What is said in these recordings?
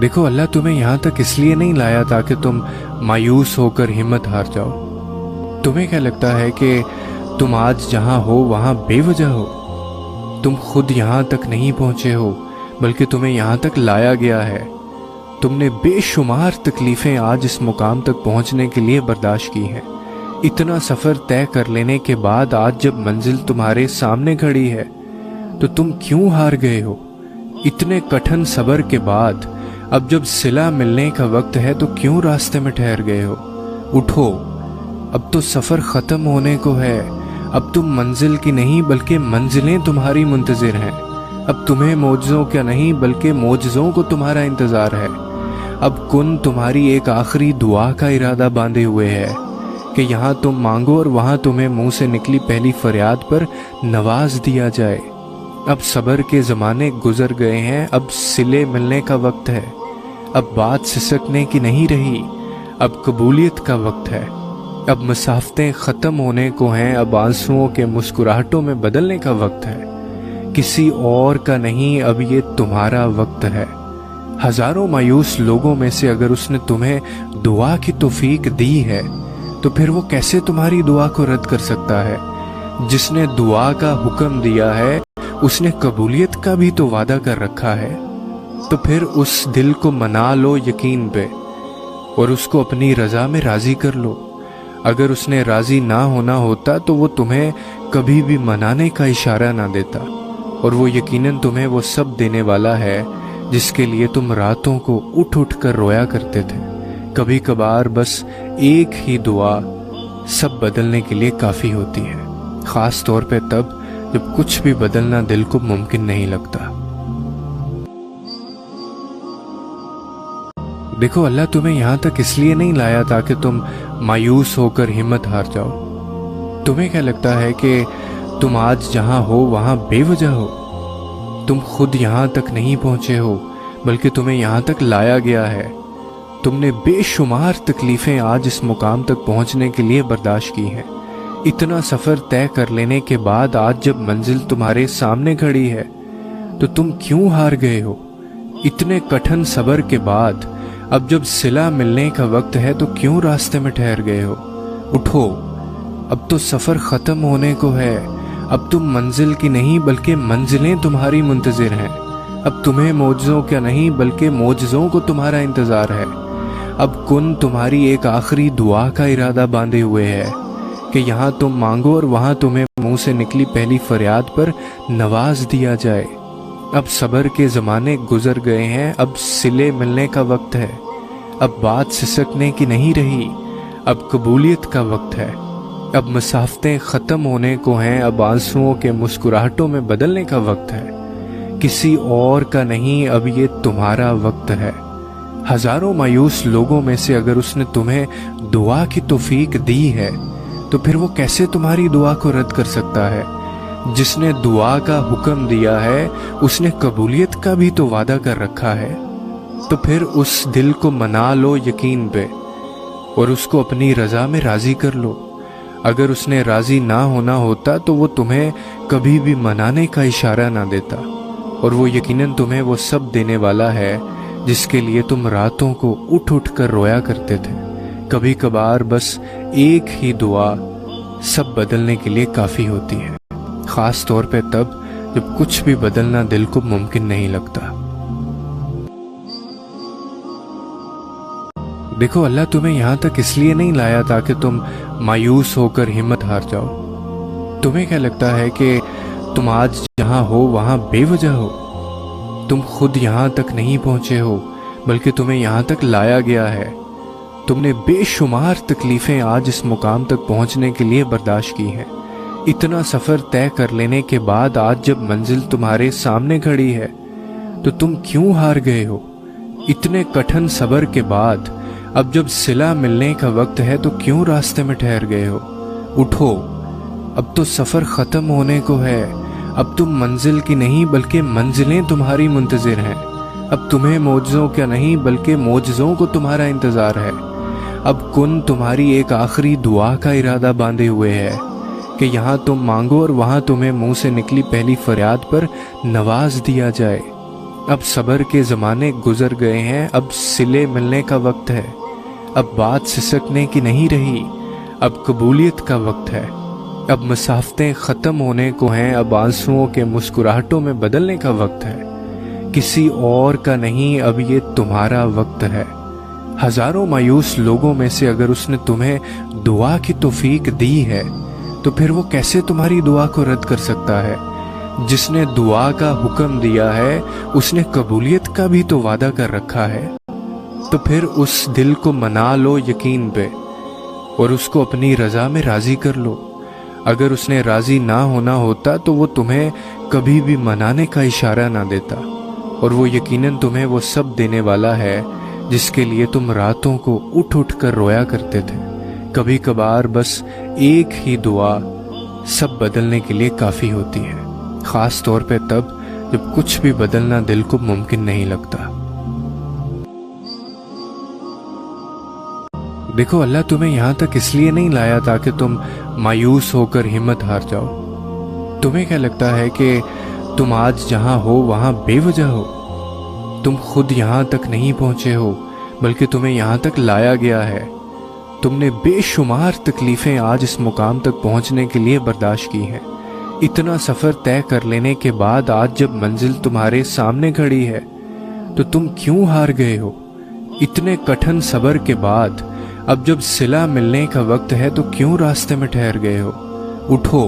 دیکھو اللہ تمہیں یہاں تک اس لیے نہیں لایا تاکہ تم مایوس ہو کر ہمت ہار جاؤ۔ تمہیں کیا لگتا ہے کہ تم آج جہاں ہو وہاں بے وجہ ہو؟ تم خود یہاں تک نہیں پہنچے ہو بلکہ تمہیں یہاں تک لایا گیا ہے۔ تم نے بے شمار تکلیفیں آج اس مقام تک پہنچنے کے لیے برداشت کی ہیں۔ اتنا سفر طے کر لینے کے بعد آج جب منزل تمہارے سامنے کھڑی ہے تو تم کیوں ہار گئے ہو؟ اتنے کٹھن صبر کے بعد اب جب صلہ ملنے کا وقت ہے تو کیوں راستے میں ٹھہر گئے ہو؟ اٹھو، اب تو سفر ختم ہونے کو ہے۔ اب تم منزل کی نہیں بلکہ منزلیں تمہاری منتظر ہیں۔ اب تمہیں معجزوں کا نہیں بلکہ معجزوں کو تمہارا انتظار ہے۔ اب کن تمہاری ایک آخری دعا کا ارادہ باندھے ہوئے ہے کہ یہاں تم مانگو اور وہاں تمہیں منہ سے نکلی پہلی فریاد پر نواز دیا جائے۔ اب صبر کے زمانے گزر گئے ہیں، اب صلے ملنے کا وقت ہے۔ اب بات سسکنے کی نہیں رہی، اب قبولیت کا وقت ہے۔ اب مسافتیں ختم ہونے کو ہیں، اب آنسوؤں کے مسکراہٹوں میں بدلنے کا وقت ہے۔ کسی اور کا نہیں، اب یہ تمہارا وقت ہے۔ ہزاروں مایوس لوگوں میں سے اگر اس نے تمہیں دعا کی توفیق دی ہے تو پھر وہ کیسے تمہاری دعا کو رد کر سکتا ہے؟ جس نے دعا کا حکم دیا ہے اس نے قبولیت کا بھی تو وعدہ کر رکھا ہے۔ تو پھر اس دل کو منا لو یقین پہ اور اس کو اپنی رضا میں راضی کر لو۔ اگر اس نے راضی نہ ہونا ہوتا تو وہ تمہیں کبھی بھی منانے کا اشارہ نہ دیتا، اور وہ یقیناً تمہیں وہ سب دینے والا ہے جس کے لیے تم راتوں کو اٹھ اٹھ کر رویا کرتے تھے۔ کبھی کبھار بس ایک ہی دعا سب بدلنے کے لیے کافی ہوتی ہے، خاص طور پہ تب جب کچھ بھی بدلنا دل کو ممکن نہیں لگتا۔ دیکھو اللہ تمہیں یہاں تک اس لیے نہیں لایا تاکہ تم مایوس ہو کر ہمت ہار جاؤ۔ تمہیں کیا لگتا ہے کہ تم آج جہاں ہو وہاں بے وجہ ہو؟ تم خود یہاں تک نہیں پہنچے ہو بلکہ تمہیں یہاں تک لایا گیا ہے۔ تم نے بے شمار تکلیفیں آج اس مقام تک پہنچنے کے لیے برداشت کی ہیں۔ اتنا سفر طے کر لینے کے بعد آج جب منزل تمہارے سامنے کھڑی ہے تو تم کیوں ہار گئے ہو؟ اتنے کٹھن صبر کے بعد اب جب صلہ ملنے کا وقت ہے تو کیوں راستے میں ٹھہر گئے ہو؟ اٹھو، اب تو سفر ختم ہونے کو ہے۔ اب تم منزل کی نہیں بلکہ منزلیں تمہاری منتظر ہیں۔ اب تمہیں معجزوں کا نہیں بلکہ معجزوں کو تمہارا انتظار ہے۔ اب کن تمہاری ایک آخری دعا کا ارادہ باندھے ہوئے ہے کہ یہاں تم مانگو اور وہاں تمہیں منہ سے نکلی پہلی فریاد پر نواز دیا جائے۔ اب صبر کے زمانے گزر گئے ہیں، اب صلے ملنے کا وقت ہے۔ اب بات سسکنے کی نہیں رہی، اب قبولیت کا وقت ہے۔ اب مسافتیں ختم ہونے کو ہیں، اب آنسوؤں کے مسکراہٹوں میں بدلنے کا وقت ہے۔ کسی اور کا نہیں، اب یہ تمہارا وقت ہے۔ ہزاروں مایوس لوگوں میں سے اگر اس نے تمہیں دعا کی توفیق دی ہے تو پھر وہ کیسے تمہاری دعا کو رد کر سکتا ہے؟ جس نے دعا کا حکم دیا ہے اس نے قبولیت کا بھی تو وعدہ کر رکھا ہے۔ تو پھر اس دل کو منا لو یقین پہ اور اس کو اپنی رضا میں راضی کر لو۔ اگر اس نے راضی نہ ہونا ہوتا تو وہ تمہیں کبھی بھی منانے کا اشارہ نہ دیتا، اور وہ یقیناً تمہیں وہ سب دینے والا ہے جس کے لیے تم راتوں کو اٹھ اٹھ کر رویا کرتے تھے۔ کبھی کبھار بس ایک ہی دعا سب بدلنے کے لیے کافی ہوتی ہے، خاص طور پہ تب جب کچھ بھی بدلنا دل کو ممکن نہیں لگتا۔ دیکھو اللہ تمہیں یہاں تک اس لیے نہیں لایا تاکہ تم مایوس ہو کر ہمت ہار جاؤ۔ تمہیں کیا لگتا ہے کہ تم آج جہاں ہو وہاں بے وجہ ہو؟ تم خود یہاں تک نہیں پہنچے ہو بلکہ تمہیں یہاں تک لایا گیا ہے۔ تم نے بے شمار تکلیفیں آج اس مقام تک پہنچنے کے لیے برداشت کی ہیں۔ اتنا سفر طے کر لینے کے بعد آج جب منزل تمہارے سامنے کھڑی ہے تو تم کیوں ہار گئے ہو؟ اتنے کٹھن صبر کے بعد اب جب صلہ ملنے کا وقت ہے تو کیوں راستے میں ٹھہر گئے ہو؟ اٹھو، اب تو سفر ختم ہونے کو ہے۔ اب تم منزل کی نہیں بلکہ منزلیں تمہاری منتظر ہیں۔ اب تمہیں معجزوں کا نہیں بلکہ معجزوں کو تمہارا انتظار ہے۔ اب کن تمہاری ایک آخری دعا کا ارادہ باندھے ہوئے ہے کہ یہاں تم مانگو اور وہاں تمہیں منہ سے نکلی پہلی فریاد پر نواز دیا جائے۔ اب صبر کے زمانے گزر گئے ہیں، اب صلے ملنے کا وقت ہے، اب بات سسکنے کی نہیں رہی، اب قبولیت کا وقت ہے، اب مسافتیں ختم ہونے کو ہیں، اب آنسوؤں کے مسکراہٹوں میں بدلنے کا وقت ہے، کسی اور کا نہیں، اب یہ تمہارا وقت ہے۔ ہزاروں مایوس لوگوں میں سے اگر اس نے تمہیں دعا کی توفیق دی ہے تو پھر وہ کیسے تمہاری دعا کو رد کر سکتا ہے؟ جس نے دعا کا حکم دیا ہے اس نے قبولیت کا بھی تو وعدہ کر رکھا ہے، تو پھر اس دل کو منا لو یقین پہ اور اس کو اپنی رضا میں راضی کر لو۔ اگر اس نے راضی نہ ہونا ہوتا تو وہ تمہیں کبھی بھی منانے کا اشارہ نہ دیتا، اور وہ یقیناً تمہیں وہ سب دینے والا ہے جس کے لیے تم راتوں کو اٹھ اٹھ کر رویا کرتے تھے۔ کبھی کبھار بس ایک ہی دعا سب بدلنے کے لیے کافی ہوتی ہے، خاص طور پہ تب جب کچھ بھی بدلنا دل کو ممکن نہیں لگتا۔ دیکھو، اللہ تمہیں یہاں تک اس لیے نہیں لایا تاکہ تم مایوس ہو کر ہمت ہار جاؤ۔ تمہیں کیا لگتا ہے کہ تم آج جہاں ہو وہاں بے وجہ ہو؟ تم خود یہاں تک نہیں پہنچے ہو بلکہ تمہیں یہاں تک لایا گیا ہے۔ تم نے بے شمار تکلیفیں آج اس مقام تک پہنچنے کے لیے برداشت کی ہیں۔ اتنا سفر طے کر لینے کے بعد آج جب منزل تمہارے سامنے کھڑی ہے تو تم کیوں ہار گئے ہو؟ اتنے کٹھن صبر کے بعد اب جب صلہ ملنے کا وقت ہے تو کیوں راستے میں ٹھہر گئے ہو؟ اٹھو،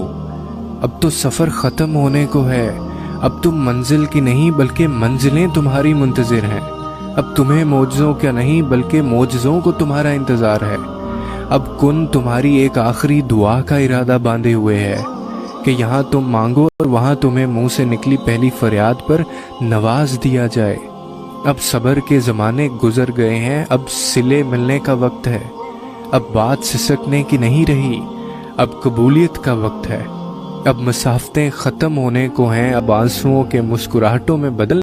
اب تو سفر ختم ہونے کو ہے۔ اب تم منزل کی نہیں بلکہ منزلیں تمہاری منتظر ہیں۔ اب تمہیں معجزوں کا نہیں بلکہ معجزوں کو تمہارا انتظار ہے۔ اب کن تمہاری ایک آخری دعا کا ارادہ باندھے ہوئے ہے کہ یہاں تم مانگو اور وہاں تمہیں منہ سے نکلی پہلی فریاد پر نواز دیا جائے۔ اب صبر کے زمانے گزر گئے ہیں، اب صلے ملنے کا وقت ہے، اب بات سسکنے کی نہیں رہی، اب قبولیت کا وقت ہے، اب مسافتیں ختم ہونے کو ہیں، اب آنسوؤں کے مسکراہٹوں میں بدل